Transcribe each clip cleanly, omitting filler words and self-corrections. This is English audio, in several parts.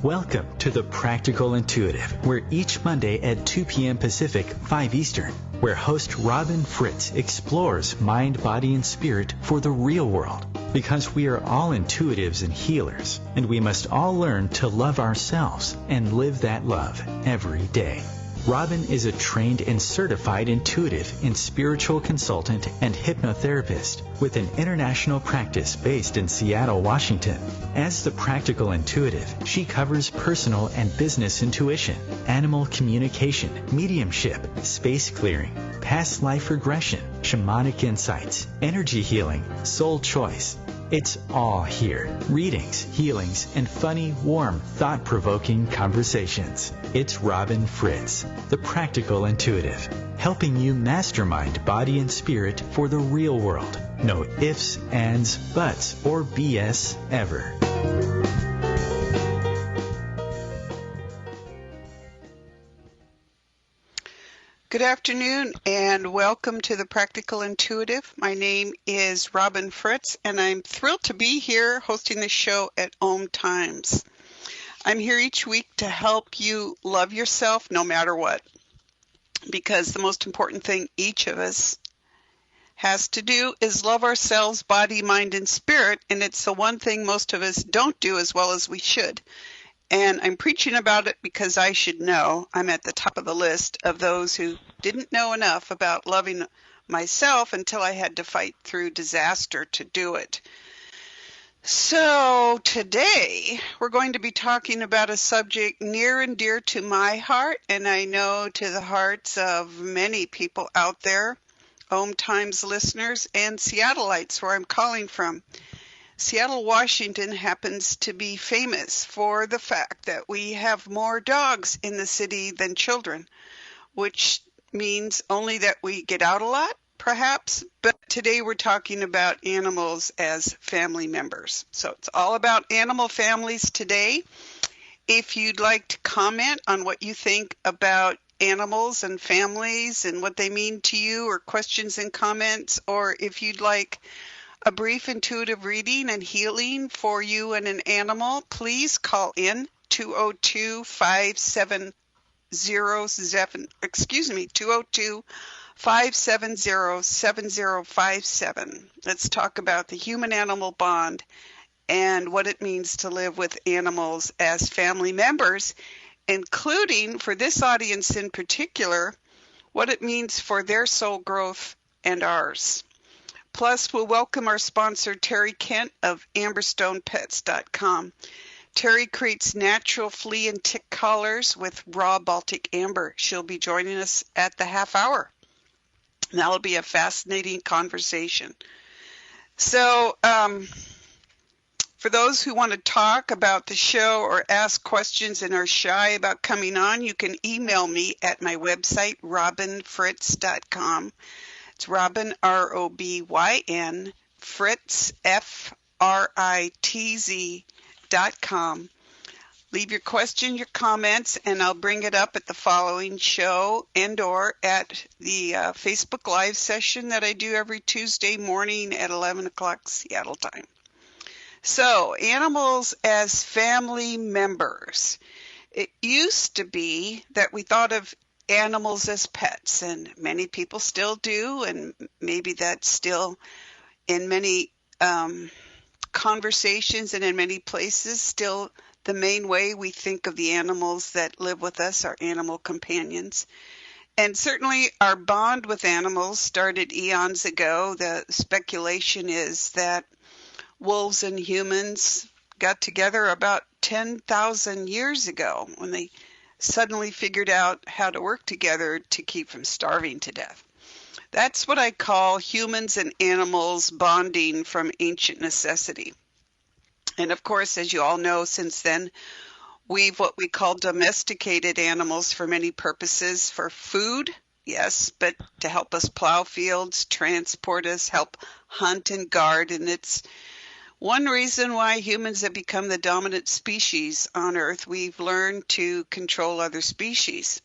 Welcome to The Practical Intuitive, where each Monday at 2 p.m. Pacific, 5 Eastern, where host Robin Fritz explores mind, body, and spirit for the real world. Because we are all intuitives and healers, and we must all learn to love ourselves and live that love every day. Robin is a trained and certified intuitive and spiritual consultant and hypnotherapist with an international practice based in Seattle, Washington. As the Practical Intuitive, she covers personal and business intuition, animal communication, mediumship, space clearing, past life regression, shamanic insights, energy healing, soul choice. It's all here. Readings, healings, and funny, warm, thought-provoking conversations. It's Robin Fritz, the Practical Intuitive, helping you mastermind body and spirit for the real world. No ifs, ands, buts, or BS ever. Good afternoon and welcome to the Practical Intuitive. My name is Robin Fritz and I'm thrilled to be here hosting this show at OMTimes. I'm here each week to help you love yourself no matter what, because the most important thing each of us has to do is love ourselves, body, mind, and spirit, and it's the one thing most of us don't do as well as we should. And I'm preaching about it because I should know. I'm at the top of the list of those who didn't know enough about loving myself until I had to fight through disaster to do it. So today we're going to be talking about a subject near and dear to my heart, and I know to the hearts of many people out there, OMTimes listeners and Seattleites, where I'm calling from. Seattle, Washington happens to be famous for the fact that we have more dogs in the city than children, which means only that we get out a lot, perhaps. But today we're talking about animals as family members. So it's all about animal families today. If you'd like to comment on what you think about animals and families and what they mean to you, or questions and comments, or if you'd like a brief intuitive reading and healing for you and an animal, please call in 202-570-7057. Let's talk about the human-animal bond and what it means to live with animals as family members, including, for this audience in particular, what it means for their soul growth and ours. Plus, we'll welcome our sponsor, Terry Kent of AmberstonePets.com. Terry creates natural flea and tick collars with raw Baltic amber. She'll be joining us at the half hour. That'll be a fascinating conversation. So, for those who want to talk about the show or ask questions and are shy about coming on, you can email me at my website, robinfritz.com. It's Robin, R-O-B-Y-N, Fritz, F-R-I-T-Z.com. Leave your question, your comments, and I'll bring it up at the following show and or at the Facebook Live session that I do every Tuesday morning at 11 o'clock Seattle time. So, animals as family members. It used to be that we thought of animals as pets, and many people still do, and maybe that's still in many conversations and in many places still the main way we think of the animals that live with us, our animal companions. And certainly our bond with animals started eons ago. The speculation is that wolves and humans got together about 10,000 years ago when they suddenly figured out how to work together to keep from starving to death. That's what I call humans and animals bonding from ancient necessity. And of course, as you all know, since then, we've what we call domesticated animals for many purposes, for food, yes, but to help us plow fields, transport us, help hunt and guard, and it's one reason why humans have become the dominant species on Earth. We've learned to control other species.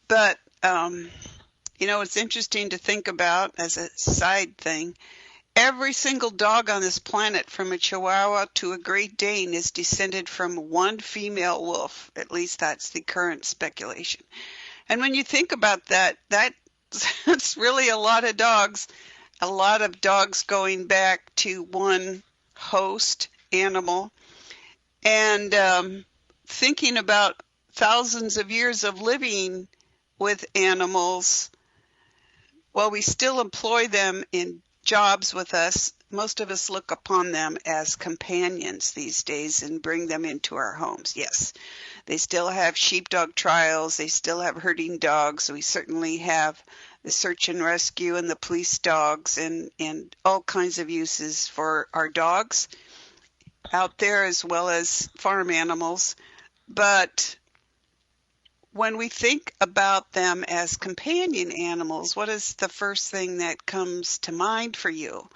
But, it's interesting to think about as a side thing. every single dog on this planet, from a Chihuahua to a Great Dane, is descended from one female wolf. At least that's the current speculation. And when you think about that, that's really a lot of dogs. A lot of dogs going back to one host animal. And thinking about thousands of years of living with animals, while we still employ them in jobs with us, most of us look upon them as companions these days and bring them into our homes. Yes, they still have sheepdog trials. They still have herding dogs. We certainly have the search and rescue and the police dogs and all kinds of uses for our dogs out there, as well as farm animals. But when we think about them as companion animals, what is the first thing that comes to mind for you?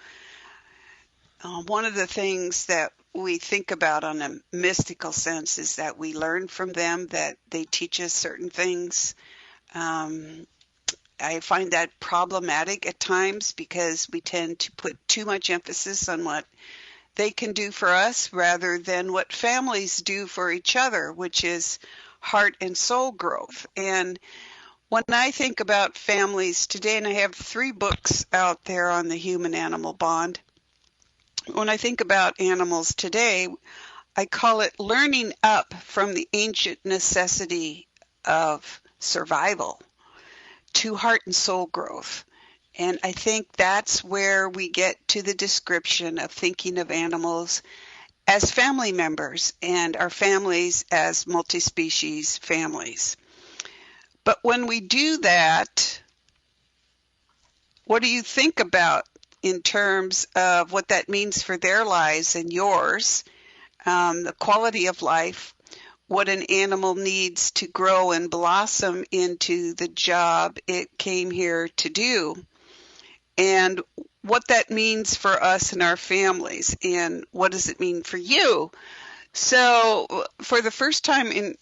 One of the things that we think about on a mystical sense is that we learn from them, that they teach us certain things. I find that problematic at times because we tend to put too much emphasis on what they can do for us rather than what families do for each other, which is heart and soul growth. And when I think about families today, and I have 3 books out there on the human-animal bond, when I think about animals today, I call it learning up from the ancient necessity of survival to heart and soul growth. And I think that's where we get to the description of thinking of animals as family members and our families as multi-species families. But when we do that, what do you think about in terms of what that means for their lives and yours, the quality of life, what an animal needs to grow and blossom into the job it came here to do, and what that means for us and our families, and what does it mean for you? So for the first time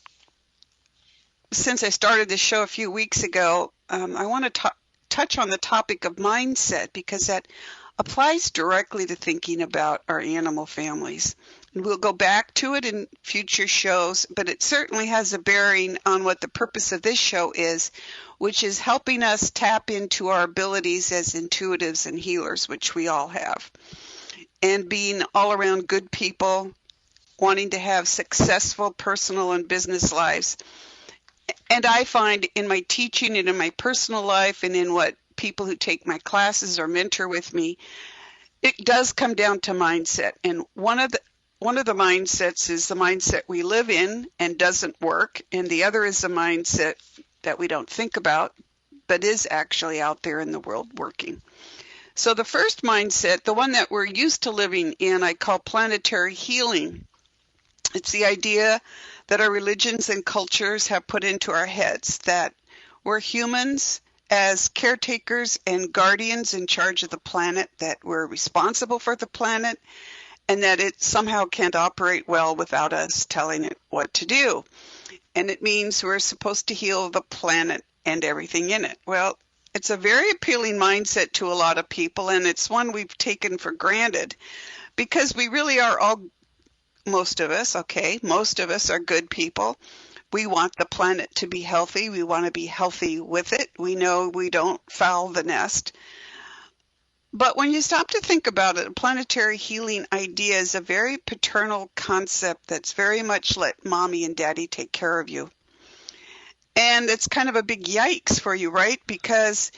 since I started this show a few weeks ago, I want to touch on the topic of mindset, because that applies directly to thinking about our animal families. And we'll go back to it in future shows, but it certainly has a bearing on what the purpose of this show is, which is helping us tap into our abilities as intuitives and healers, which we all have, and being all around good people, wanting to have successful personal and business lives. And I find in my teaching and in my personal life and in what people who take my classes or mentor with me, it does come down to mindset. And one of the mindsets is the mindset we live in and doesn't work, and the other is the mindset that we don't think about but is actually out there in the world working. So the first mindset, the one that we're used to living in, I call planetary healing. It's the idea that our religions and cultures have put into our heads that we're humans as caretakers and guardians in charge of the planet, that we're responsible for the planet, and that it somehow can't operate well without us telling it what to do. And it means we're supposed to heal the planet and everything in it. Well, it's a very appealing mindset to a lot of people, and it's one we've taken for granted because we really are all, most of us are good people. We want the planet to be healthy. We want to be healthy with it. We know we don't foul the nest. But when you stop to think about it, a planetary healing idea is a very paternal concept that's very much let mommy and daddy take care of you. And it's kind of a big yikes for you, right? Because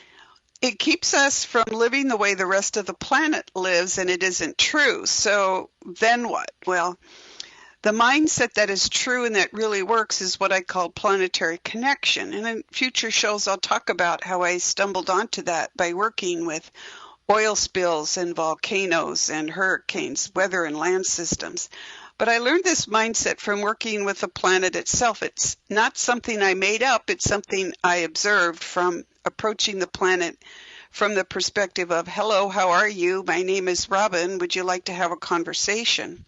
it keeps us from living the way the rest of the planet lives, and it isn't true. So then what? Well, the mindset that is true and that really works is what I call planetary connection. And in future shows, I'll talk about how I stumbled onto that by working with oil spills and volcanoes and hurricanes, weather and land systems. But I learned this mindset from working with the planet itself. It's not something I made up. It's something I observed from approaching the planet from the perspective of, hello, how are you? My name is Robin. Would you like to have a conversation?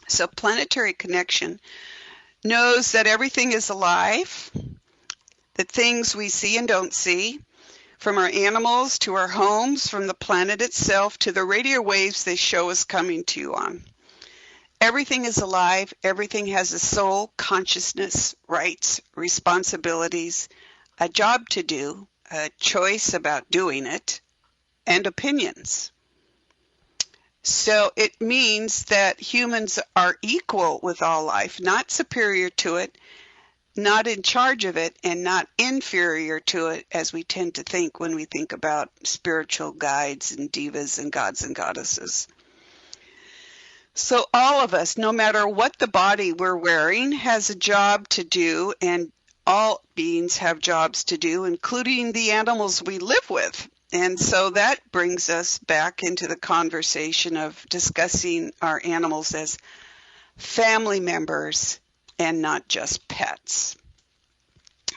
So planetary connection knows that everything is alive, that things we see and don't see. From our animals to our homes, from the planet itself to the radio waves they show us coming to you on. Everything is alive. Everything has a soul, consciousness, rights, responsibilities, a job to do, a choice about doing it, and opinions. So it means that humans are equal with all life, not superior to it, not in charge of it, and not inferior to it, as we tend to think when we think about spiritual guides and divas and gods and goddesses. So all of us, no matter what the body we're wearing, has a job to do, and all beings have jobs to do, including the animals we live with. And so that brings us back into the conversation of discussing our animals as family members and not just pets.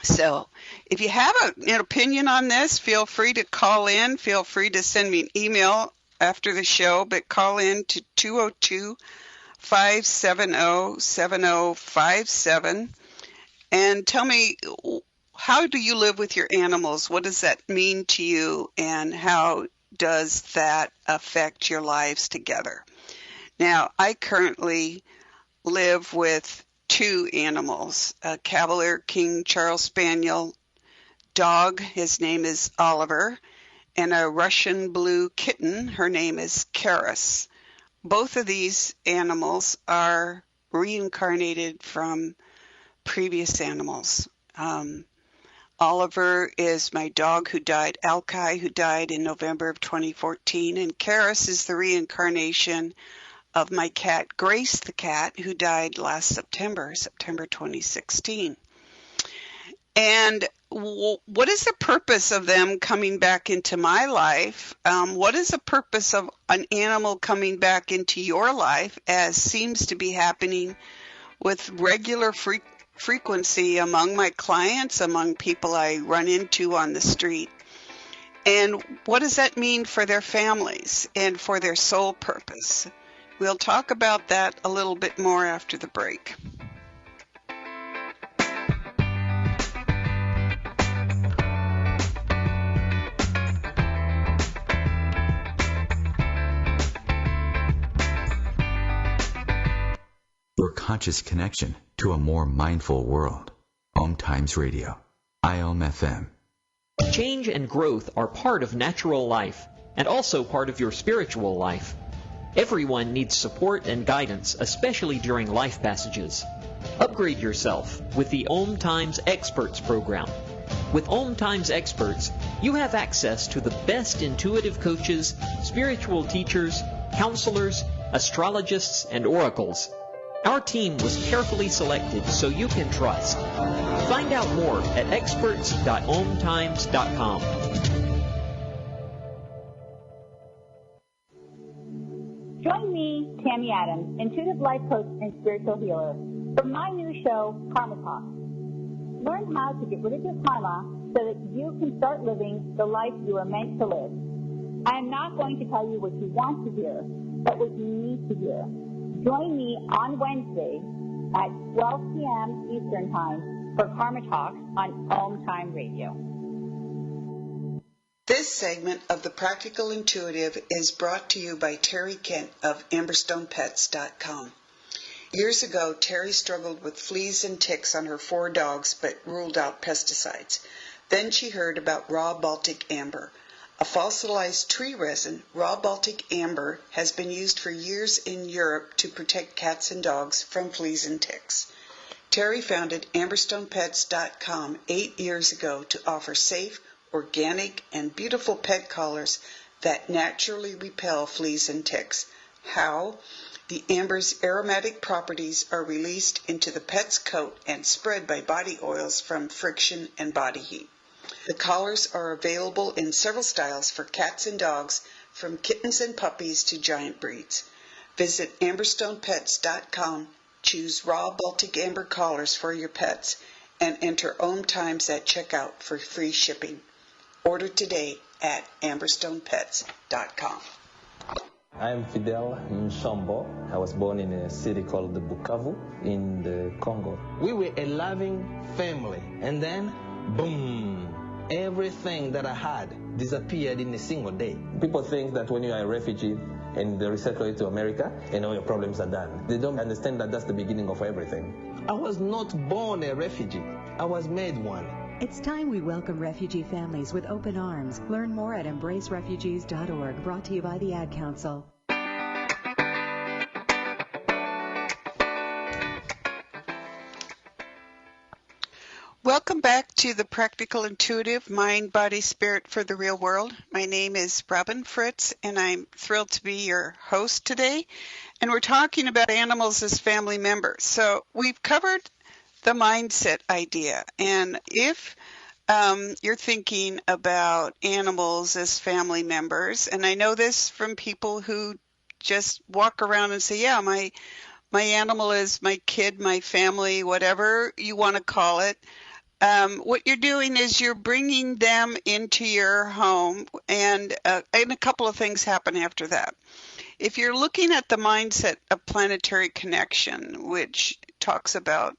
So if you have an opinion on this, feel free to call in. Feel free to send me an email after the show, but call in to 202-570-7057 and tell me, how do you live with your animals? What does that mean to you, and how does that affect your lives together? Now, I currently live with 2 animals, a Cavalier King Charles Spaniel dog, his name is Oliver, and a Russian blue kitten, her name is Karis. Both of these animals are reincarnated from previous animals. Oliver is my dog who died, Alki, who died in November of 2014, and Karis is the reincarnation of my cat, Grace the cat, who died last September 2016. And what is the purpose of them coming back into my life? What is the purpose of an animal coming back into your life, as seems to be happening with regular frequency among my clients, among people I run into on the street? And what does that mean for their families and for their soul purpose? We'll talk about that a little bit more after the break. Your conscious connection to a more mindful world. OMTimes Radio. IOM FM. Change and growth are part of natural life and also part of your spiritual life. Everyone needs support and guidance, especially during life passages. Upgrade yourself with the OMTimes Experts program. With OMTimes Experts, you have access to the best intuitive coaches, spiritual teachers, counselors, astrologists, and oracles. Our team was carefully selected so you can trust. Find out more at experts.omtimes.com. Join me, Tammy Adams, intuitive life coach and spiritual healer, for my new show, Karma Talk. Learn how to get rid of your karma so that you can start living the life you are meant to live. I am not going to tell you what you want to hear, but what you need to hear. Join me on Wednesday at 12 p.m. Eastern Time for Karma Talks on OMTime Radio. This segment of The Practical Intuitive is brought to you by Terry Kent of AmberstonePets.com. Years ago, Terry struggled with fleas and ticks on her 4 dogs but ruled out pesticides. Then she heard about raw Baltic amber. A fossilized tree resin, raw Baltic amber has been used for years in Europe to protect cats and dogs from fleas and ticks. Terry founded AmberstonePets.com 8 years ago to offer safe, organic, and beautiful pet collars that naturally repel fleas and ticks. How? The amber's aromatic properties are released into the pet's coat and spread by body oils from friction and body heat. The collars are available in several styles for cats and dogs, from kittens and puppies to giant breeds. Visit AmberstonePets.com, choose raw Baltic amber collars for your pets, and enter OMTimes at checkout for free shipping. Order today at AmberstonePets.com. I am Fidel Nsombo. I was born in a city called Bukavu in the Congo. We were a loving family, and then, boom, Everything that I had disappeared in a single day. People think that when you are a refugee and they resettle you to America and all your problems are done. They don't understand that that's the beginning of everything. I was not born a refugee. I was made one. It's time we welcome refugee families with open arms. Learn more at embracerefugees.org, brought to you by the Ad Council. Welcome back to the Practical Intuitive Mind, Body, Spirit for the Real World. My name is Robin Fritz, and I'm thrilled to be your host today. And we're talking about animals as family members. So we've covered the mindset idea. And if you're thinking about animals as family members, and I know this from people who just walk around and say, yeah, my animal is my kid, my family, whatever you want to call it. What you're doing is you're bringing them into your home, and a couple of things happen after that. If you're looking at the mindset of planetary connection, which talks about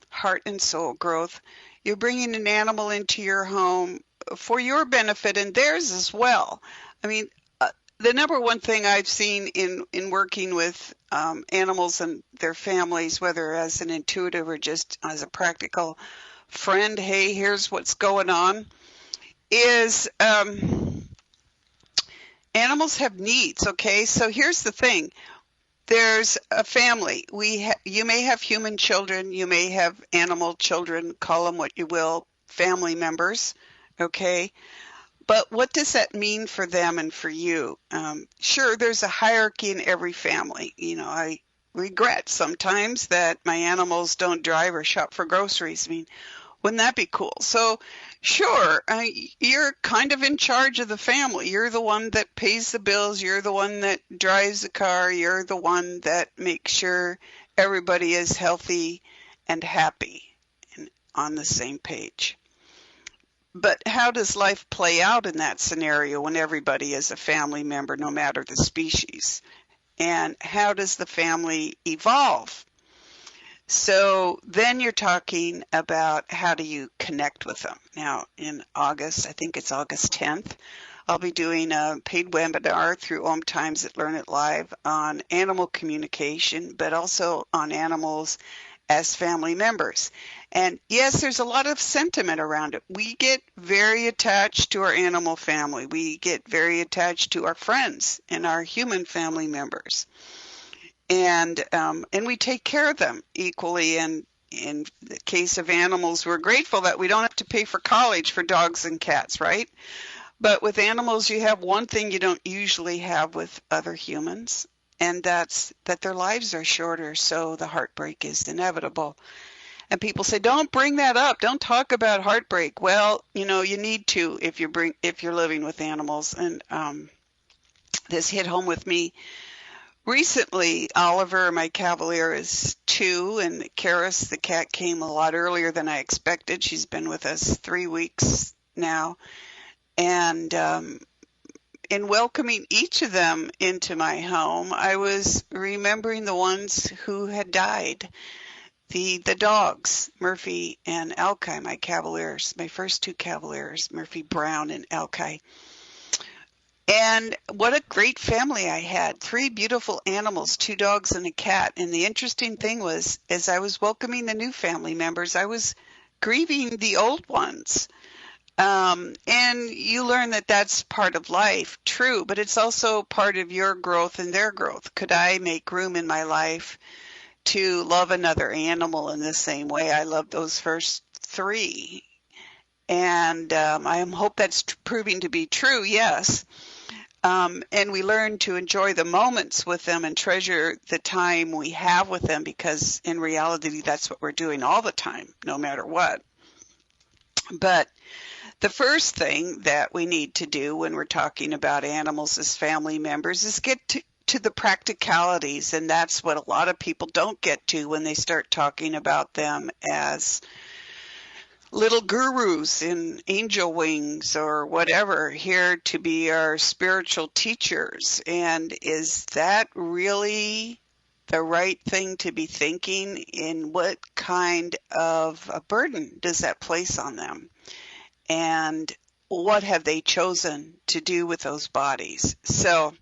heart and soul growth, you're bringing an animal into your home for your benefit and theirs as well. I mean, the number one thing I've seen in working with animals and their families, whether as an intuitive or just as a practical friend, hey, here's what's going on, is animals have needs, okay? So here's the thing. There's a family. You may have human children. You may have animal children. Call them what you will, family members, okay? But what does that mean for them and for you? Sure, there's a hierarchy in every family. You know, I regret sometimes that my animals don't drive or shop for groceries. I mean, wouldn't that be cool? So, sure, you're kind of in charge of the family. You're the one that pays the bills. You're the one that drives the car. You're the one that makes sure everybody is healthy and happy and on the same page. But how does life play out in that scenario when everybody is a family member, no matter the species? And how does the family evolve? So then you're talking about how do you connect with them. Now in August, I think it's August 10th, I'll be doing a paid webinar through OMTimes at Learn It Live on animal communication, but also on animals as family members. And yes, there's a lot of sentiment around it. We get very attached to our animal family. We get very attached to our friends and our human family members. And we take care of them equally. And in the case of animals, we're grateful that we don't have to pay for college for dogs and cats, right? But with animals, you have one thing you don't usually have with other humans, and that's that their lives are shorter, so the heartbreak is inevitable. And people say, don't bring that up. Don't talk about heartbreak. Well, you know, you need to if you're living with animals. And this hit home with me recently. Oliver, my Cavalier, is 2, and Karis, the cat, came a lot earlier than I expected. She's been with us 3 weeks now. And in welcoming each of them into my home, I was remembering the ones who had died. The dogs, Murphy and Alki, my Cavaliers, my first 2 Cavaliers, Murphy Brown and Alki. And what a great family I had. 3 beautiful animals, 2 dogs and a cat. And the interesting thing was, as I was welcoming the new family members, I was grieving the old ones. And you learn that that's part of life, true, but it's also part of your growth and their growth. Could I make room in my life to love another animal in the same way I loved those first 3? And I hope that's proving to be true, yes. And we learn to enjoy the moments with them and treasure the time we have with them, because in reality, that's what we're doing all the time, no matter what. But the first thing that we need to do when we're talking about animals as family members is get to the practicalities, and that's what a lot of people don't get to when they start talking about them as little gurus in angel wings or whatever, here to be our spiritual teachers. And is that really the right thing to be thinking? In what kind of a burden does that place on them? and what have they chosen to do with those bodies. So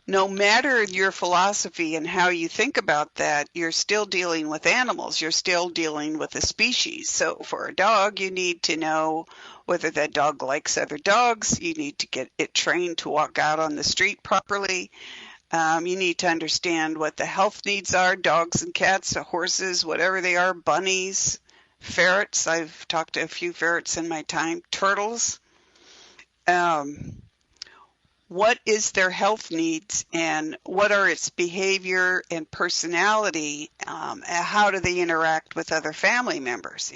no matter your philosophy and how you think about that, you're still dealing with animals. You're still dealing with a species. So for a dog, you need to know whether that dog likes other dogs. You need to get it trained to walk out on the street properly. You need to understand what the health needs are, dogs and cats, horses, whatever they are, bunnies, ferrets. I've talked to a few ferrets in my time, turtles. What is their health needs and what are its behavior and personality? How do they interact with other family members?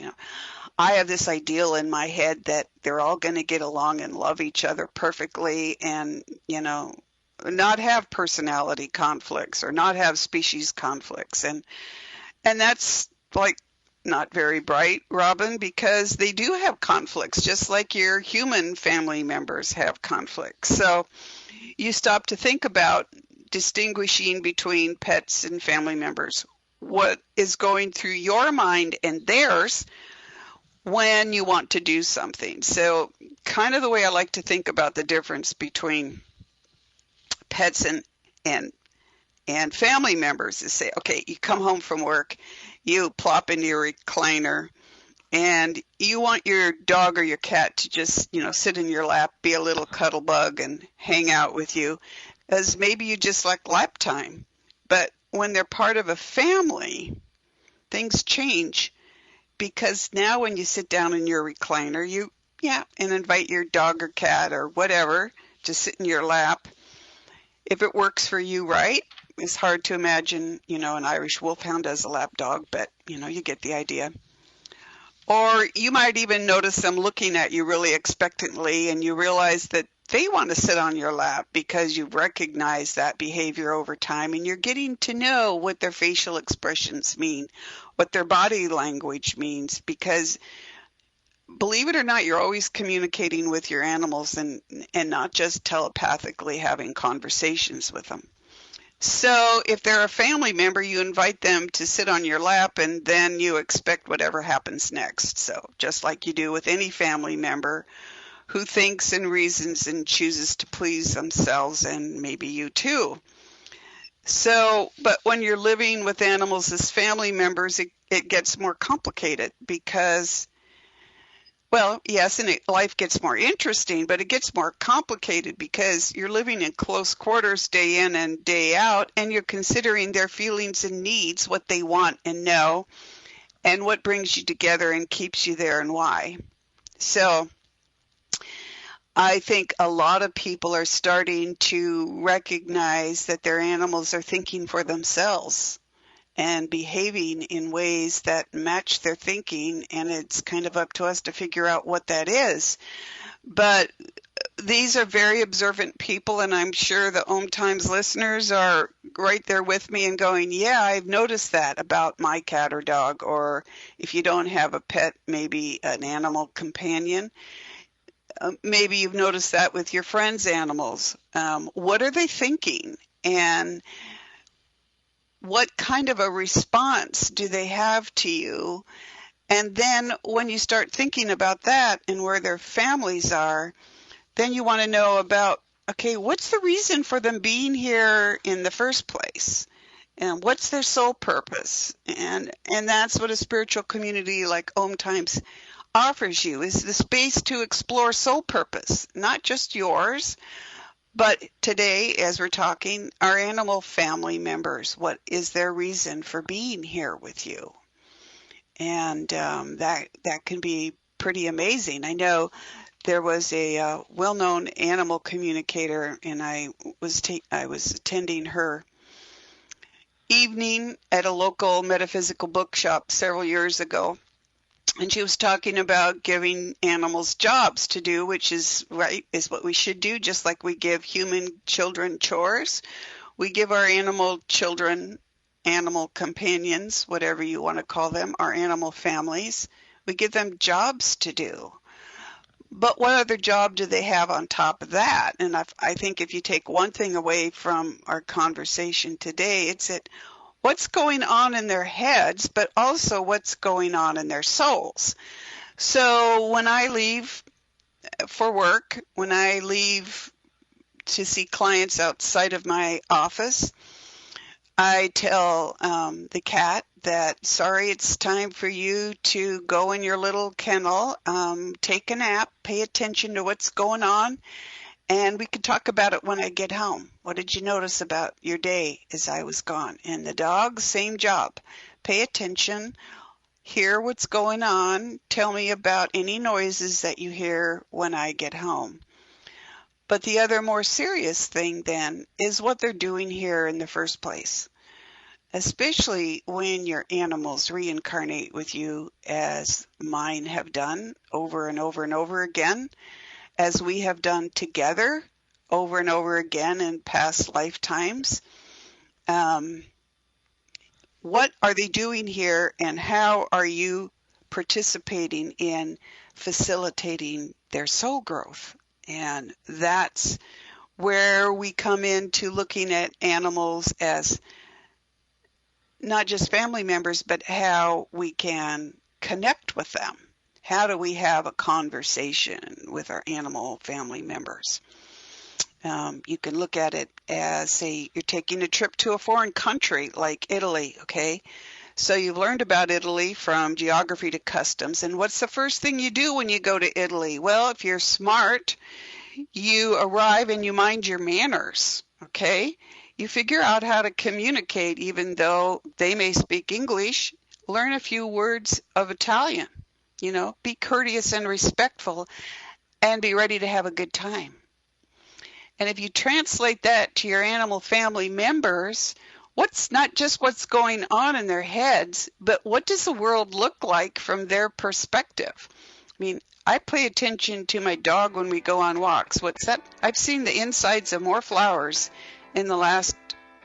I have this ideal in my head that they're all going to get along and love each other perfectly and, not have personality conflicts or not have species conflicts. And that's like not very bright, Robin, because they do have conflicts, just like your human family members have conflicts. So you stop to think about distinguishing between pets and family members. What is going through your mind and theirs when you want to do something. So kind of the way I like to think about the difference between pets and family members is say, okay, you come home from work, you plop into your recliner, and you want your dog or your cat to just, sit in your lap, be a little cuddle bug and hang out with you, as maybe you just like lap time. But when they're part of a family, things change, because now when you sit down in your recliner, and invite your dog or cat or whatever to sit in your lap. If it works for you, right? It's hard to imagine, an Irish wolfhound as a lap dog, but, you get the idea. Or you might even notice them looking at you really expectantly, and you realize that they want to sit on your lap because you've recognized that behavior over time, and you're getting to know what their facial expressions mean, what their body language means, because believe it or not, you're always communicating with your animals and not just telepathically having conversations with them. So if they're a family member, you invite them to sit on your lap and then you expect whatever happens next. So just like you do with any family member who thinks and reasons and chooses to please themselves and maybe you too. So, but when you're living with animals as family members, it gets more complicated because, well, yes, and life gets more interesting, but it gets more complicated because you're living in close quarters day in and day out, and you're considering their feelings and needs, what they want and know, and what brings you together and keeps you there and why. So I think a lot of people are starting to recognize that their animals are thinking for themselves and behaving in ways that match their thinking, and it's kind of up to us to figure out what that is. But these are very observant people, and I'm sure the OMTimes listeners are right there with me and going, yeah, I've noticed that about my cat or dog, or if you don't have a pet, maybe an animal companion. Maybe you've noticed that with your friends' animals. What are they thinking? And what kind of a response do they have to you? And then when you start thinking about that and where their families are, then you want to know about, okay, what's the reason for them being here in the first place? And what's their sole purpose? And that's what a spiritual community like OMTimes offers you, is the space to explore soul purpose, not just yours, but today, as we're talking, our animal family members, what is their reason for being here with you? And that can be pretty amazing. I know there was a well-known animal communicator, and I was attending her evening at a local metaphysical bookshop several years ago. And she was talking about giving animals jobs to do, which is what we should do, just like we give human children chores. We give our animal children, animal companions, whatever you want to call them, our animal families, we give them jobs to do. But what other job do they have on top of that? And I think if you take one thing away from our conversation today, it's that what's going on in their heads, but also what's going on in their souls. So when I leave for work, when I leave to see clients outside of my office, I tell the cat that, sorry, it's time for you to go in your little kennel, take a nap, pay attention to what's going on, and we can talk about it when I get home. What did you notice about your day as I was gone? And the dog, same job. Pay attention, hear what's going on, tell me about any noises that you hear when I get home. But the other more serious thing then is what they're doing here in the first place, especially when your animals reincarnate with you, as mine have done over and over and over again, as we have done together over and over again in past lifetimes. What are they doing here, and how are you participating in facilitating their soul growth? And that's where we come into looking at animals as not just family members, but how we can connect with them. How do we have a conversation with our animal family members? You can look at it as, say, you're taking a trip to a foreign country like Italy, okay? So you've learned about Italy from geography to customs, and what's the first thing you do when you go to Italy? Well, if you're smart, you arrive and you mind your manners, okay? You figure out how to communicate even though they may speak English. Learn a few words of Italian, be courteous and respectful, and be ready to have a good time. And if you translate that to your animal family members, what's not just what's going on in their heads, but what does the world look like from their perspective? I mean, I pay attention to my dog when we go on walks. What's that? I've seen the insides of more flowers in the last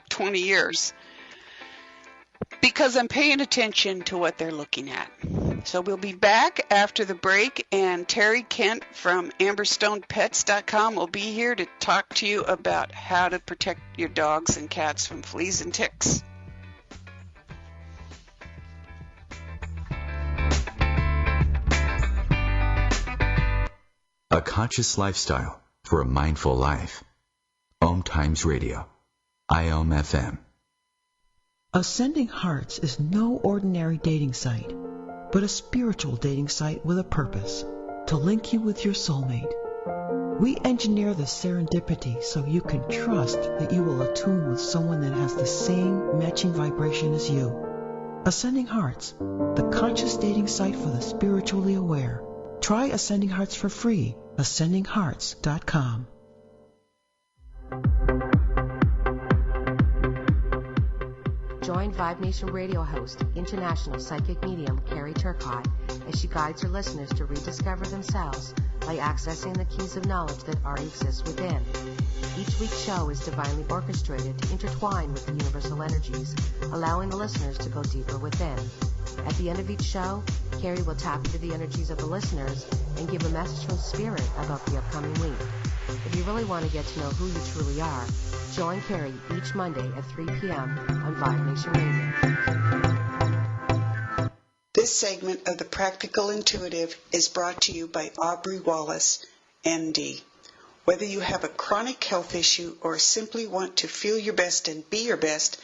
20 years because I'm paying attention to what they're looking at. So we'll be back after the break, and Terry Kent from AmberstonePets.com will be here to talk to you about how to protect your dogs and cats from fleas and ticks. A conscious lifestyle for a mindful life. OMTimes Radio. IOM FM. Ascending Hearts is no ordinary dating site, but a spiritual dating site with a purpose, to link you with your soulmate. We engineer the serendipity so you can trust that you will attune with someone that has the same matching vibration as you. Ascending Hearts, the conscious dating site for the spiritually aware. Try Ascending Hearts for free. AscendingHearts.com. Join Vibe Nation radio host, international psychic medium Carrie Turcotte, as she guides her listeners to rediscover themselves by accessing the keys of knowledge that already exist within. Each week's show is divinely orchestrated to intertwine with the universal energies, allowing the listeners to go deeper within. At the end of each show, Carrie will tap into the energies of the listeners and give a message from Spirit about the upcoming week. If you really want to get to know who you truly are, join Carrie each Monday at 3 p.m. on Vibe Nation Radio. This segment of The Practical Intuitive is brought to you by Aubrey Wallace, MD. Whether you have a chronic health issue or simply want to feel your best and be your best,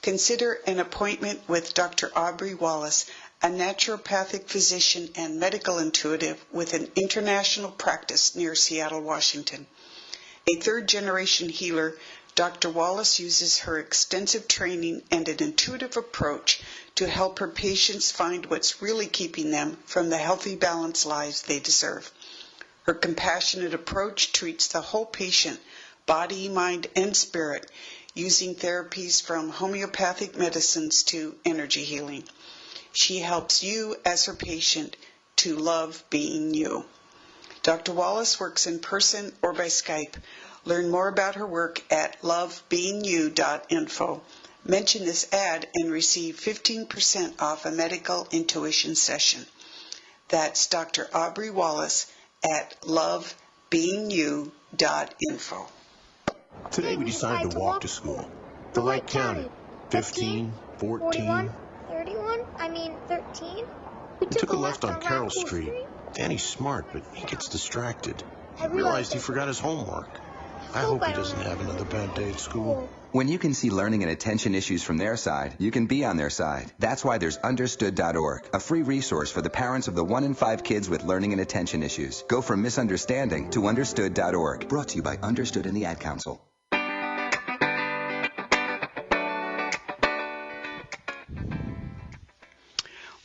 consider an appointment with Dr. Aubrey Wallace, a naturopathic physician and medical intuitive with an international practice near Seattle, Washington. A third-generation healer, Dr. Wallace uses her extensive training and an intuitive approach to help her patients find what's really keeping them from the healthy, balanced lives they deserve. Her compassionate approach treats the whole patient, body, mind, and spirit, using therapies from homeopathic medicines to energy healing. She helps you as her patient to love being you. Dr. Wallace works in person or by Skype. Learn more about her work at lovebeingyou.info. Mention this ad and receive 15% off a medical intuition session. That's Dr. Aubrey Wallace at lovebeingyou.info. Today we decided to walk to school. The light counted. 15, 14, 41, 31, 13. We took a left on Carroll Street. Danny's smart, but he gets distracted. He realized he forgot his homework. I hope he doesn't have another bad day at school. When you can see learning and attention issues from their side, you can be on their side. That's why there's Understood.org, a free resource for the parents of the 1 in 5 kids with learning and attention issues. Go from misunderstanding to Understood.org. Brought to you by Understood and the Ad Council.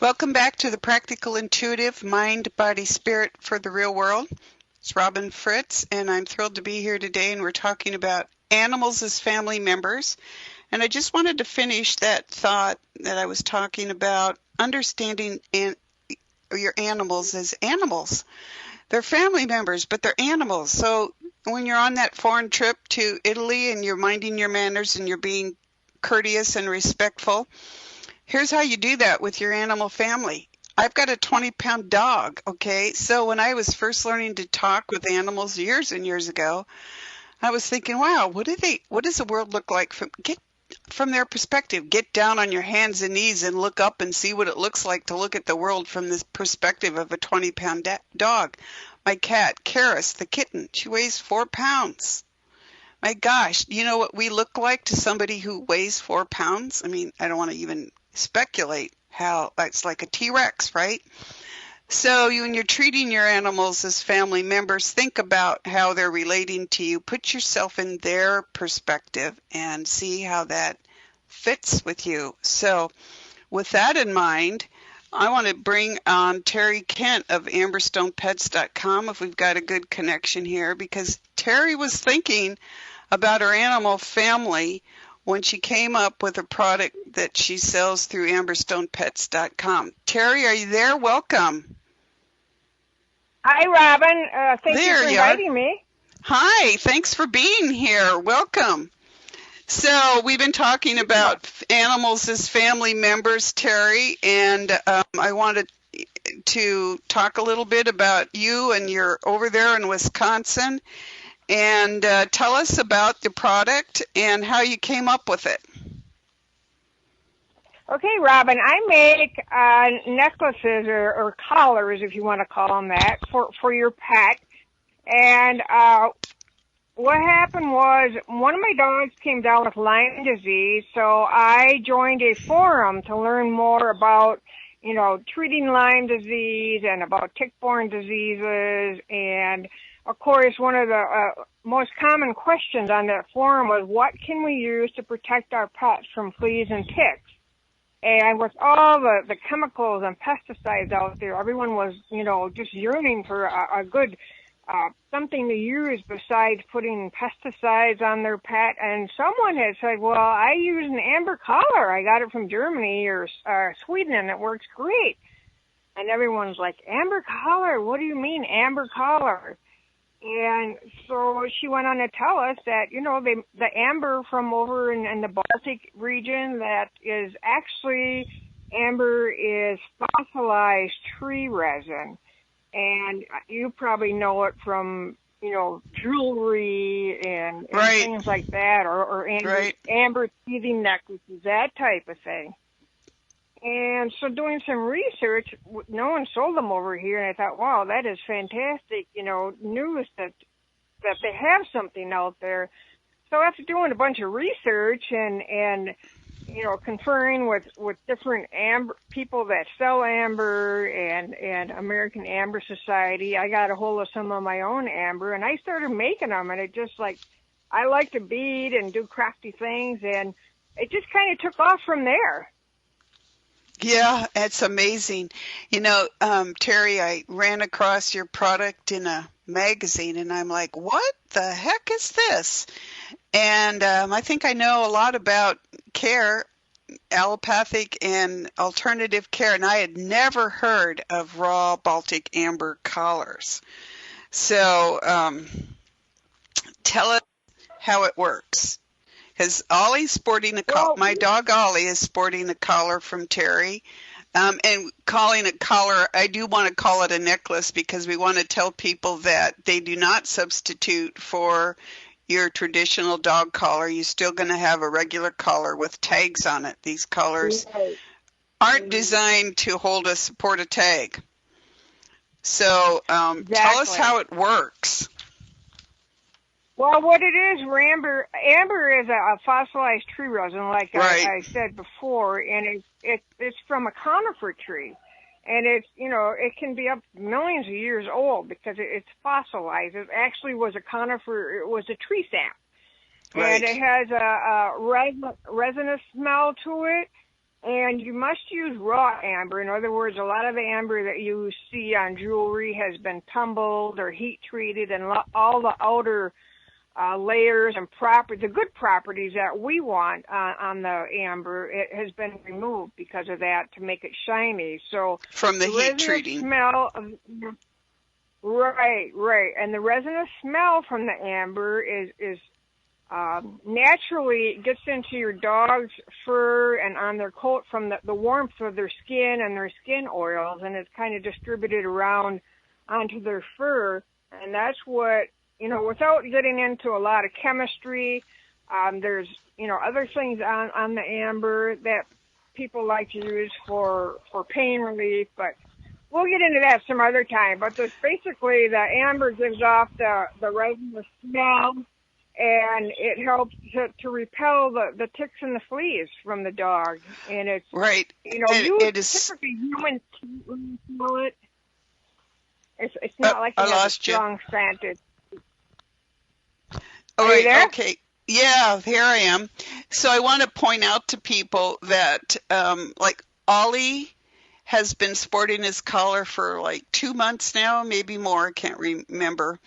Welcome back to the Practical Intuitive Mind, Body, Spirit for the Real World. It's Robin Fritz, and I'm thrilled to be here today, and we're talking about animals as family members. And I just wanted to finish that thought that I was talking about, understanding your animals as animals. They're family members, but they're animals. So when you're on that foreign trip to Italy and you're minding your manners and you're being courteous and respectful, here's how you do that with your animal family. I've got a 20-pound dog, okay? So when I was first learning to talk with animals years and years ago, I was thinking, wow, what does the world look like from their perspective? Get down on your hands and knees and look up and see what it looks like to look at the world from this perspective of a 20-pound dog. My cat, Karis, the kitten, she weighs 4 pounds. My gosh, you know what we look like to somebody who weighs 4 pounds? I mean, I don't want to even speculate how it's like a T-Rex, right? So when you're treating your animals as family members, think about how they're relating to you. Put yourself in their perspective and see how that fits with you. So with that in mind, I want to bring on Terry Kent of AmberstonePets.com if we've got a good connection here, because Terry was thinking about her animal family when she came up with a product that she sells through AmberstonePets.com. Terry, are you there? Welcome. Hi, Robin. Thank you for inviting me. Hi, thanks for being here. Welcome. So we've been talking about animals as family members, Terry, and I wanted to talk a little bit about you, and you're over there in Wisconsin. And tell us about the product and how you came up with it. Okay, Robin, I make necklaces or collars, if you want to call them that, for your pet. And what happened was one of my dogs came down with Lyme disease, so I joined a forum to learn more about, treating Lyme disease and about tick-borne diseases. And of course, one of the most common questions on that forum was, what can we use to protect our pets from fleas and ticks? And with all the chemicals and pesticides out there, everyone was, just yearning for a good something to use besides putting pesticides on their pet. And someone had said, well, I use an amber collar. I got it from Germany or Sweden, and it works great. And everyone's like, amber collar? What do you mean, amber collar? And so she went on to tell us that, the amber from over in the Baltic region, that is actually, amber is fossilized tree resin. And you probably know it from, jewelry and things like that, or amber teething necklaces, that type of thing. And so doing some research, no one sold them over here, and I thought, wow, that is fantastic, news that they have something out there. So after doing a bunch of research and conferring with different amber people that sell amber and American Amber Society, I got a hold of some of my own amber, and I started making them, and it just I like to bead and do crafty things, and it just kind of took off from there. Yeah, it's amazing. Terry, I ran across your product in a magazine, and I'm like, what the heck is this? And I think I know a lot about care, allopathic and alternative care, and I had never heard of raw Baltic amber collars. So tell us how it works. Because Ollie's sporting my dog Ollie is sporting a collar from Terry. And calling it collar, I do want to call it a necklace, because we want to tell people that they do not substitute for your traditional dog collar. You're still going to have a regular collar with tags on it. These collars aren't designed to support a tag. So tell us how it works. Well, what it is, amber is a fossilized tree resin, like I said before, and it's from a conifer tree. And it's, it can be up millions of years old because it's fossilized. It actually was a conifer, it was a tree sap. Right. And it has a resinous smell to it. And you must use raw amber. In other words, a lot of the amber that you see on jewelry has been tumbled or heat treated, and all the outer layers and the good properties that we want on the amber, it has been removed because of that to make it shiny. So from the heat treating smell right, and the resinous smell from the amber is naturally gets into your dog's fur and on their coat from the warmth of their skin and their skin oils, and it's kind of distributed around onto their fur, and that's what, without getting into a lot of chemistry, there's, other things on the amber that people like to use for pain relief, but we'll get into that some other time. But there's basically the amber gives off the resinous smell, and it helps to repel the ticks and the fleas from the dog. And it's, right. It is typically humans can't smell it. It's not like it has a strong scent. All right, okay. Yeah, here I am. So I want to point out to people that, like, Ollie has been sporting his collar for like 2 months now, maybe more, I can't remember.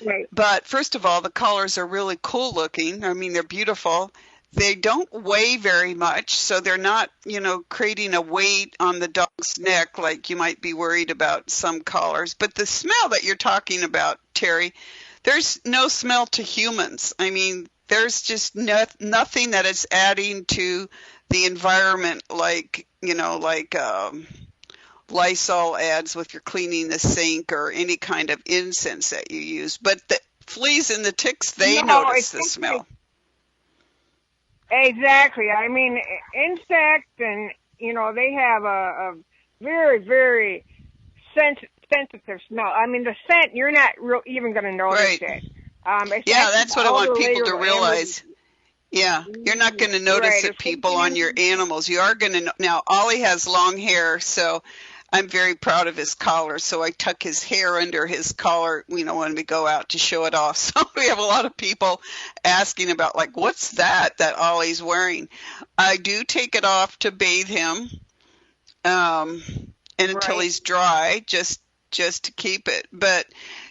Right. But first of all, the collars are really cool looking. I mean, they're beautiful. They don't weigh very much, so they're not, creating a weight on the dog's neck like you might be worried about some collars. But the smell that you're talking about, Terry, there's no smell to humans. I mean, there's just nothing that is adding to the environment like, Lysol adds with your cleaning the sink or any kind of incense that you use. But the fleas and the ticks, they notice the smell. Exactly. I mean, insects and, they have a very, very sensitive smell. I mean, the scent, you're not even going to notice it. Yeah, that's what I want people to realize. Yeah, you're not going to notice it, people, on your animals. You are going to. Now, Ollie has long hair, so I'm very proud of his collar. So I tuck his hair under his collar, when we go out to show it off. So we have a lot of people asking about, like, what's that Ollie's wearing? I do take it off to bathe him, and until he's dry, just to keep it. But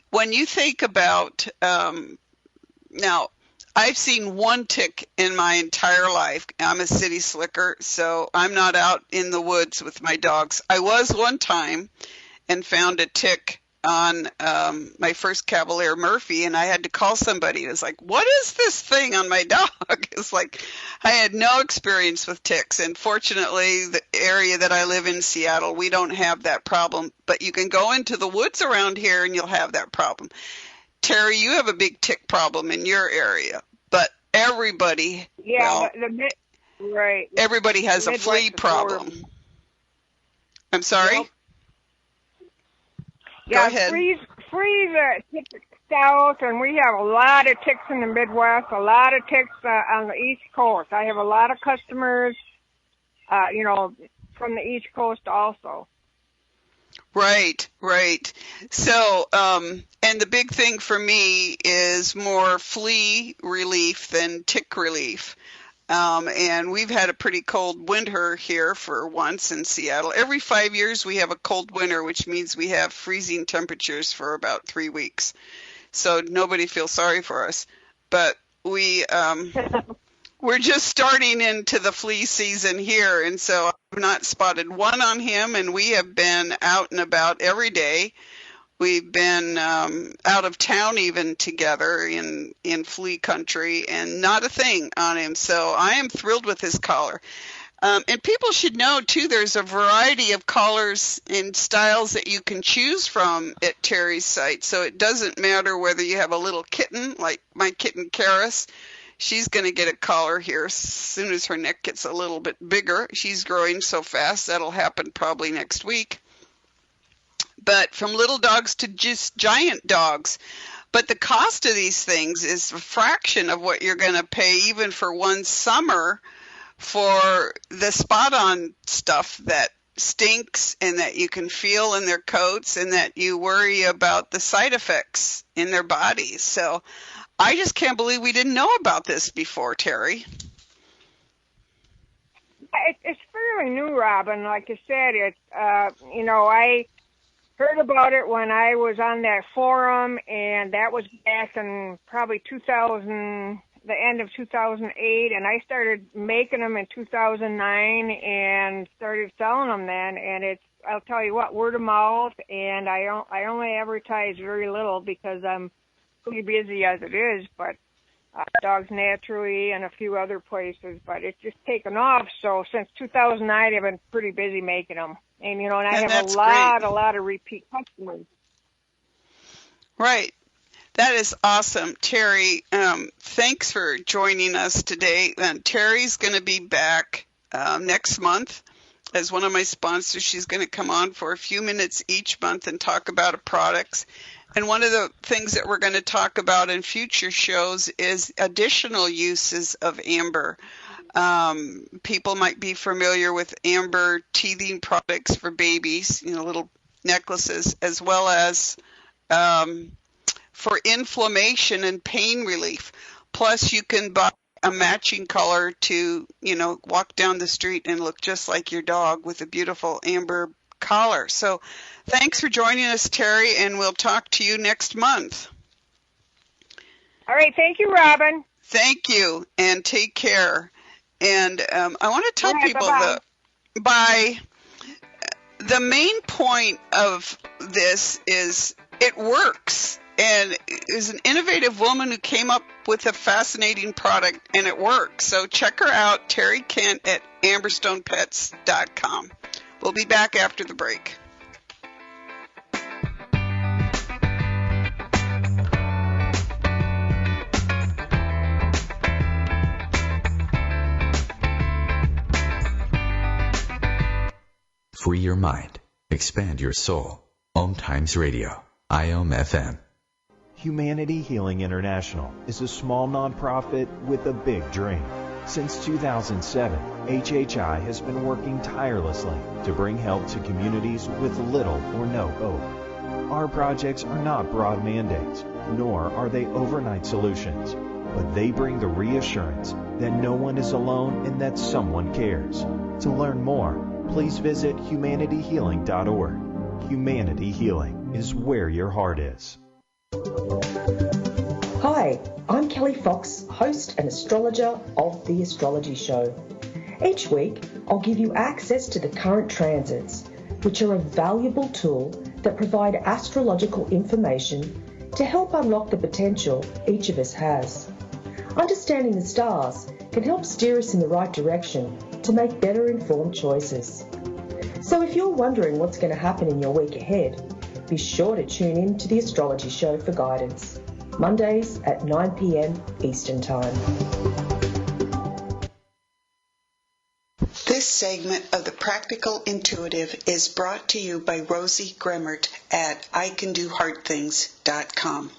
when you think about now, I've seen one tick in my entire life. I'm a city slicker, so I'm not out in the woods with my dogs. I was one time and found a tick on my first Cavalier Murphy, and I had to call somebody. It was like, what is this thing on my dog? It's like, I had no experience with ticks, and fortunately, the area that I live in, Seattle, we don't have that problem. But you can go into the woods around here, and you'll have that problem. Terry, you have a big tick problem in your area, but everybody, everybody has a flea problem. I'm sorry? Yep. Go ahead. Fleas tick south, and we have a lot of ticks in the Midwest, a lot of ticks on the East Coast. I have a lot of customers, from the East Coast also. Right. So, and the big thing for me is more flea relief than tick relief. And we've had a pretty cold winter here for once in Seattle. Every 5 years we have a cold winter, which means we have freezing temperatures for about 3 weeks. So nobody feels sorry for us. But we're just starting into the flea season here, and so I've not spotted one on him, and we have been out and about every day. We've been out of town even together in flea country, and not a thing on him. So I am thrilled with his collar. And people should know, too, there's a variety of collars and styles that you can choose from at Terry's site. So it doesn't matter whether you have a little kitten, like my kitten Karis. She's going to get a collar here as soon as her neck gets a little bit bigger. She's growing so fast, that'll happen probably next week. but from little dogs to just giant dogs. But the cost of these things is a fraction of what you're going to pay even for one summer for the spot-on stuff that stinks and that you can feel in their coats and that you worry about the side effects in their bodies. So I just can't believe we didn't know about this before, Terry. It's fairly new, Robin. Like I said, I heard about it when I was on that forum, and that was back in probably the end of 2008, and I started making them in 2009 and started selling them then. And I'll tell you what, word of mouth, and I only advertise very little because I'm pretty busy as it is, but Dogs Naturally and a few other places, but it's just taken off. So since 2009, I've been pretty busy making them. And, and I have a lot of repeat customers. Right. That is awesome. Terry, thanks for joining us today. And Terry's going to be back next month as one of my sponsors. She's going to come on for a few minutes each month and talk about products. And one of the things that we're going to talk about in future shows is additional uses of amber. People might be familiar with amber teething products for babies, little necklaces, as well as for inflammation and pain relief. Plus, you can buy a matching color to, walk down the street and look just like your dog with a beautiful amber collar. So thanks for joining us, Terry, and we'll talk to you next month. All right. Thank you, Robin. Thank you, and take care. And I want to tell people the main point of this is it works. And is an innovative woman who came up with a fascinating product, and it works. So check her out, Terry Kent at amberstonepets.com. We'll be back after the break. Free your mind. Expand your soul. OMTimes Radio. IOM FM. Humanity Healing International is a small nonprofit with a big dream. Since 2007, HHI has been working tirelessly to bring help to communities with little or no hope. Our projects are not broad mandates, nor are they overnight solutions, but they bring the reassurance that no one is alone and that someone cares. To learn more, please visit humanityhealing.org. Humanity Healing is where your heart is. Hi, I'm Kelly Fox, host and astrologer of The Astrology Show. Each week, I'll give you access to the current transits, which are a valuable tool that provide astrological information to help unlock the potential each of us has. Understanding the stars can help steer us in the right direction to make better informed choices. So if you're wondering what's going to happen in your week ahead, be sure to tune in to The Astrology Show for guidance, Mondays at 9 p.m. Eastern Time. This segment of The Practical Intuitive is brought to you by Rosie Gremmert at ICanDoHeartThings.com.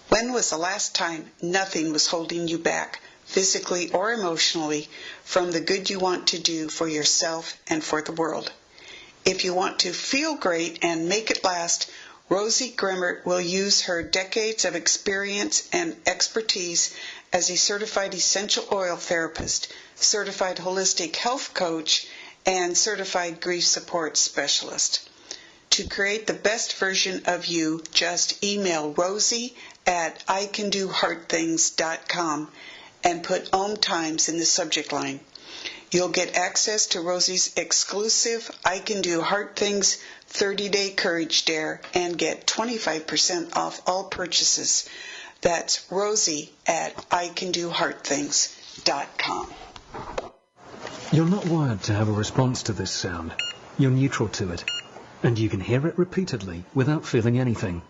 When was the last time nothing was holding you back, physically or emotionally, from the good you want to do for yourself and for the world? If you want to feel great and make it last, Rosie Gremmert will use her decades of experience and expertise as a certified essential oil therapist, certified holistic health coach, and certified grief support specialist. To create the best version of you, just email Rosie at ICanDoHeartThings.com and put OMTimes in the subject line. You'll get access to Rosie's exclusive I Can Do Heart Things 30-Day Courage Dare and get 25% off all purchases. That's Rosie at ICanDoHeartThings.com. You're not wired to have a response to this sound. You're neutral to it, and you can hear it repeatedly without feeling anything.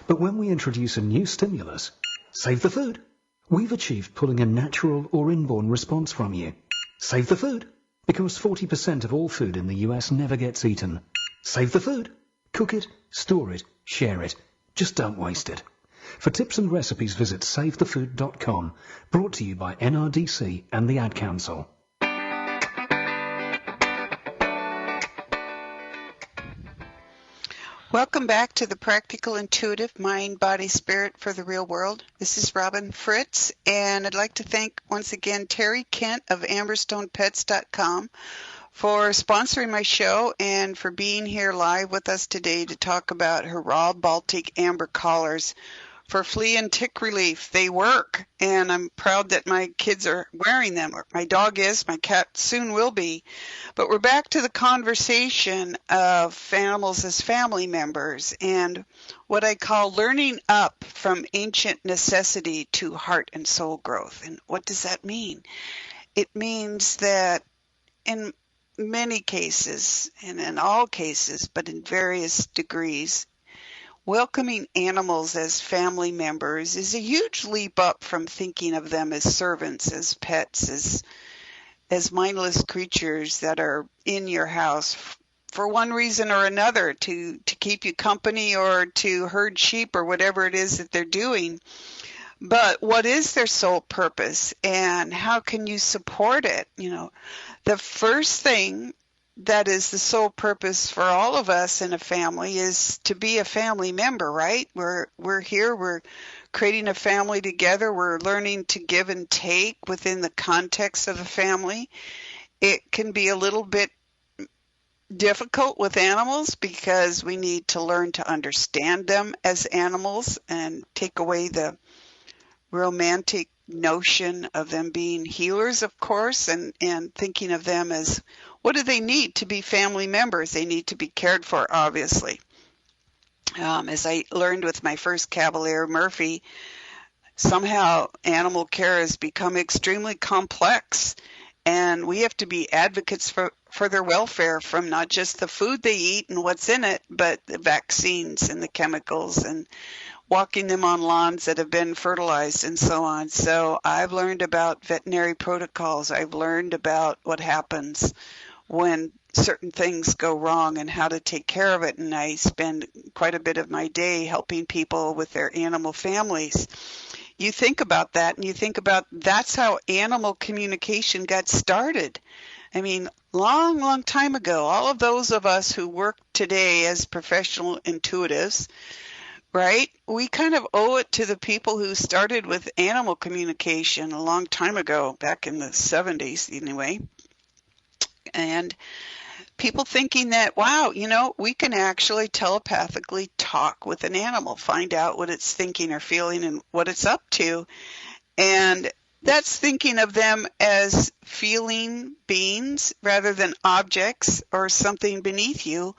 But when we introduce a new stimulus, save the food, we've achieved pulling a natural or inborn response from you. Save the food, because 40% of all food in the US never gets eaten. Save the food, Cook it, store it, share it. Just don't waste it. For tips and recipes, visit SaveTheFood.com. Brought to you by NRDC and the Ad Council. Welcome back to the Practical Intuitive Mind, Body, Spirit for the Real World. This is Robin Fritz, and I'd like to thank once again Terry Kent of AmberstonePets.com for sponsoring my show and for being here live with us today to talk about her raw Baltic amber collars for flea and tick relief. They work, and I'm proud that my kids are wearing them. My dog is, my cat soon will be. But we're back to the conversation of animals as family members and what I call learning up from ancient necessity to heart and soul growth. And what does that mean? It means that in many cases, and in all cases, but in various degrees, welcoming animals as family members is a huge leap up from thinking of them as servants, as pets, as mindless creatures that are in your house for one reason or another, to keep you company or to herd sheep or whatever it is that they're doing. But what is their sole purpose, and how can you support it? You know, the first thing that is the sole purpose for all of us in a family is to be a family member, right? We're here, we're creating a family together, we're learning to give and take within the context of a family. It can be a little bit difficult with animals because we need to learn to understand them as animals and take away the romantic notion of them being healers, of course, and thinking of them as, what do they need to be family members? They need to be cared for, obviously. As I learned with my first Cavalier, Murphy, somehow animal care has become extremely complex, and we have to be advocates for their welfare, from not just the food they eat and what's in it, but the vaccines and the chemicals and walking them on lawns that have been fertilized and so on. So I've learned about veterinary protocols. I've learned about what happens when certain things go wrong and how to take care of it. And I spend quite a bit of my day helping people with their animal families. You think about that, and you think about that's how animal communication got started. I mean, long time ago, all of those of us who work today as professional intuitives, right? We kind of owe it to the people who started with animal communication a long time ago, back in the 70s anyway. And people thinking that, wow, you know, we can actually telepathically talk with an animal, find out what it's thinking or feeling and what it's up to. And that's thinking of them as feeling beings rather than objects or something beneath you,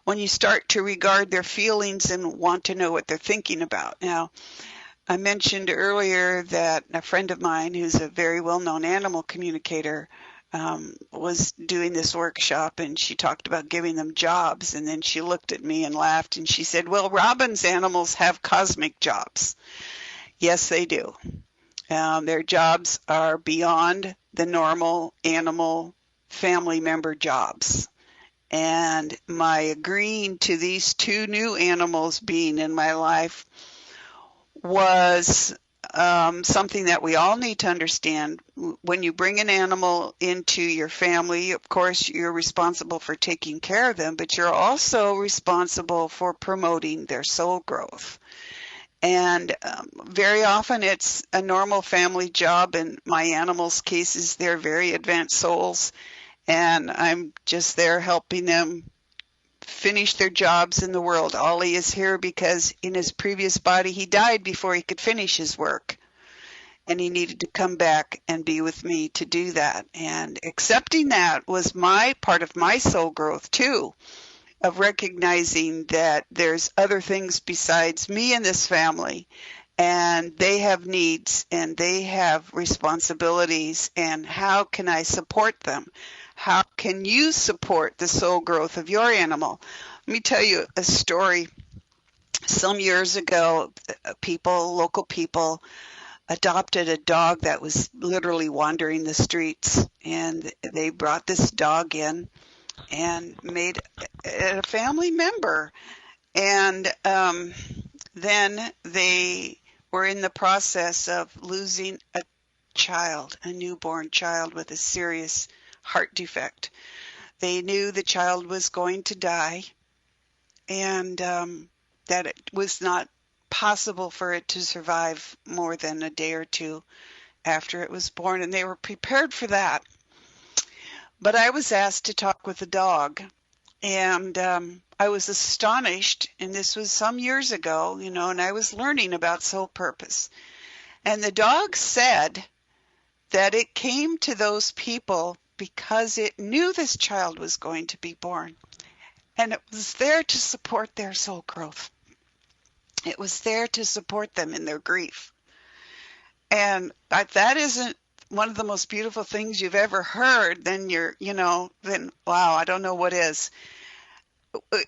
when you start to regard their feelings and want to know what they're thinking about. Now, I mentioned earlier that a friend of mine who's a very well-known animal communicator was doing this workshop, and she talked about giving them jobs, and then she looked at me and laughed, and she said, well, Robin's animals have cosmic jobs. Yes, they do. Their jobs are beyond the normal animal family member jobs. And my agreeing to these two new animals being in my life was something that we all need to understand. When you bring an animal into your family, of course, you're responsible for taking care of them, but you're also responsible for promoting their soul growth. And very often it's a normal family job. In my animals' cases, they're very advanced souls. And I'm just there helping them finish their jobs in the world. Ollie is here because in his previous body, he died before he could finish his work. And he needed to come back and be with me to do that. And accepting that was my part of my soul growth, too, of recognizing that there's other things besides me in this family. And they have needs and they have responsibilities. And how can I support them? How can you support the soul growth of your animal? Let me tell you a story. Some years ago, local people, adopted a dog that was literally wandering the streets. And they brought this dog in and made it a family member. And then they were in the process of losing a child, a newborn child with a serious heart defect. They knew the child was going to die, and that it was not possible for it to survive more than a day or two after it was born, and they were prepared for that. But I was asked to talk with the dog, and I was astonished, and this was some years ago, and I was learning about soul purpose. And the dog said that it came to those people because it knew this child was going to be born, and it was there to support their soul growth. It was there to support them in their grief. And if that isn't one of the most beautiful things you've ever heard, then then wow, I don't know what is.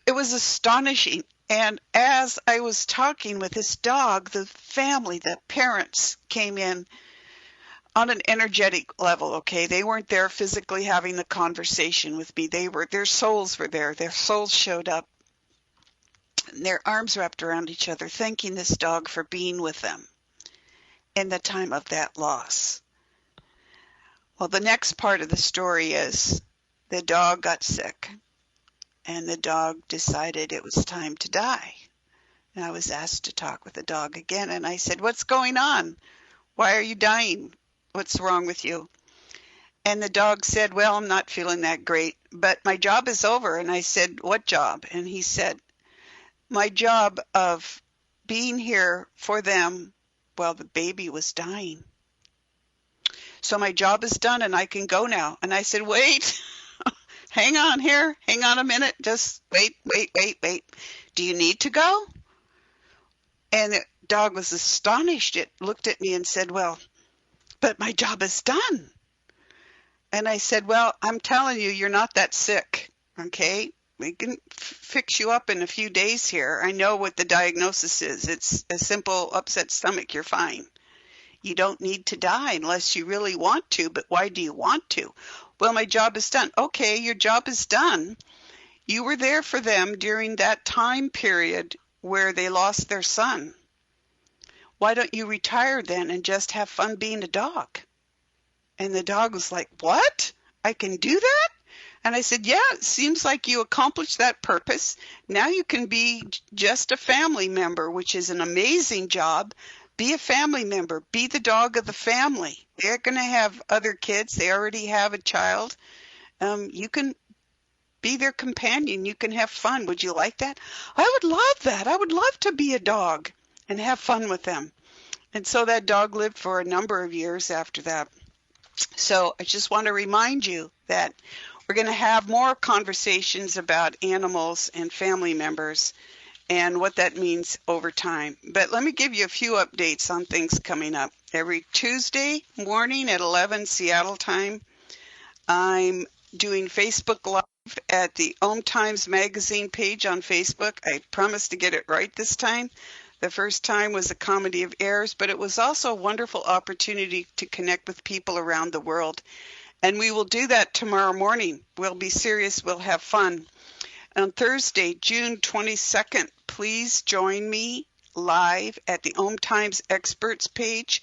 It was astonishing. And as I was talking with this dog, the family, the parents came in on an energetic level, okay? They weren't there physically having the conversation with me. Their souls were there. Their souls showed up, and their arms wrapped around each other, thanking this dog for being with them in the time of that loss. Well, the next part of the story is the dog got sick, and the dog decided it was time to die. And I was asked to talk with the dog again, and I said, "What's going on? Why are you dying? What's wrong with you?" And the dog said, "Well, I'm not feeling that great, but my job is over." And I said, "What job?" And he said, "My job of being here for them while the baby was dying. So my job is done and I can go now." And I said, "Wait, hang on here. Hang on a minute. Just wait. Do you need to go?" And the dog was astonished. It looked at me and said, "Well, but my job is done." And I said, "Well, I'm telling you, you're not that sick, okay? We can fix you up in a few days here. I know what the diagnosis is. It's a simple upset stomach. You're fine. You don't need to die unless you really want to, but why do you want to?" "Well, my job is done." "Okay, your job is done. You were there for them during that time period where they lost their son. Why don't you retire then and just have fun being a dog?" And the dog was like, "What? I can do that?" And I said, "Yeah, it seems like you accomplished that purpose. Now you can be just a family member, which is an amazing job. Be a family member. Be the dog of the family. They're going to have other kids. They already have a child. You can be their companion. You can have fun. Would you like that?" "I would love that. I would love to be a dog and have fun with them." And so that dog lived for a number of years after that. So I just want to remind you that we're going to have more conversations about animals and family members and what that means over time. But let me give you a few updates on things coming up. Every Tuesday morning at 11 Seattle time, I'm doing Facebook Live at the OMTimes magazine page on Facebook. I promise to get it right this time. The first time was a comedy of errors, but it was also a wonderful opportunity to connect with people around the world. And we will do that tomorrow morning. We'll be serious. We'll have fun. On Thursday, June 22nd, please join me live at the OMTimes Experts page.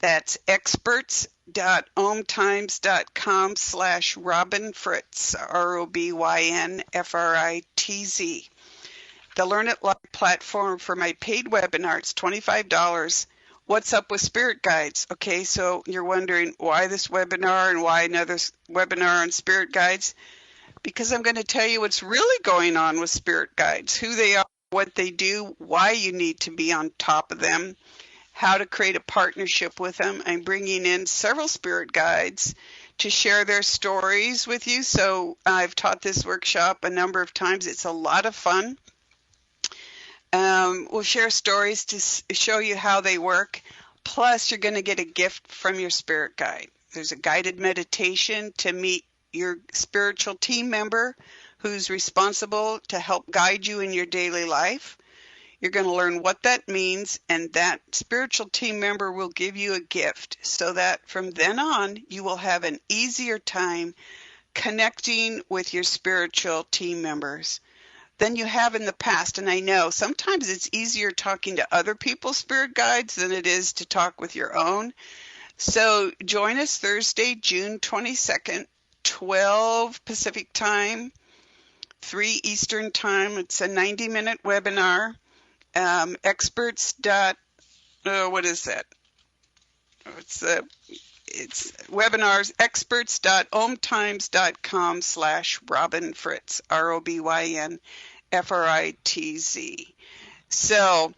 That's experts.omtimes.com/Robin Fritz, ROBYNFRITZ. The Learn It Live platform for my paid webinar, it's $25. What's up with spirit guides? Okay, so you're wondering why this webinar and why another webinar on spirit guides? Because I'm going to tell you what's really going on with spirit guides, who they are, what they do, why you need to be on top of them, how to create a partnership with them. I'm bringing in several spirit guides to share their stories with you. So I've taught this workshop a number of times. It's a lot of fun. We'll share stories to show you how they work. Plus, you're going to get a gift from your spirit guide. There's a guided meditation to meet your spiritual team member who's responsible to help guide you in your daily life. You're going to learn what that means, and that spiritual team member will give you a gift so that from then on, you will have an easier time connecting with your spiritual team members. than you have in the past. And I know sometimes it's easier talking to other people's spirit guides than it is to talk with your own. So join us Thursday, June 22nd, 12 Pacific Time, 3 Eastern Time. It's a 90-minute webinar. It's webinars, experts.omtimes.com/Robin Fritz, ROBYNFRITZ. So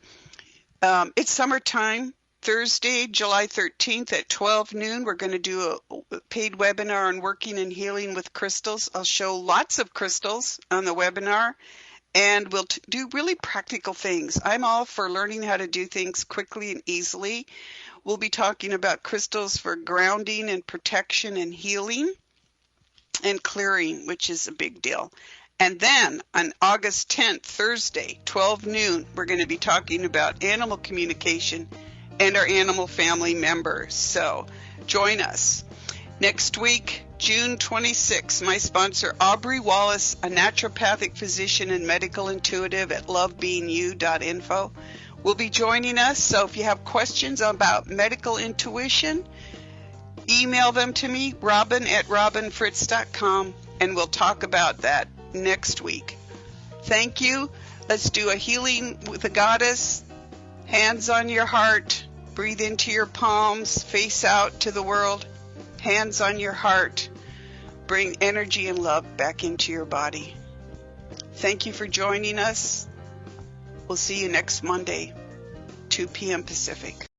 it's summertime. Thursday, July 13th at 12 noon, we're going to do a paid webinar on working and healing with crystals. I'll show lots of crystals on the webinar, and we'll do really practical things. I'm all for learning how to do things quickly and easily. We'll be talking about crystals for grounding and protection and healing and clearing, which is a big deal. And then on August 10th, Thursday, 12 noon, we're going to be talking about animal communication and our animal family members. So join us. Next week, June 26th, my sponsor, Aubrey Wallace, a naturopathic physician and medical intuitive at lovebeingyou.info, will be joining us. So if you have questions about medical intuition, email them to me, robin@robinfritz.com, and we'll talk about that next week. Thank you. Let's do a healing with the goddess. Hands on your heart. Breathe into your palms. Face out to the world. Hands on your heart. Bring energy and love back into your body. Thank you for joining us. We'll see you next Monday, 2 p.m. Pacific.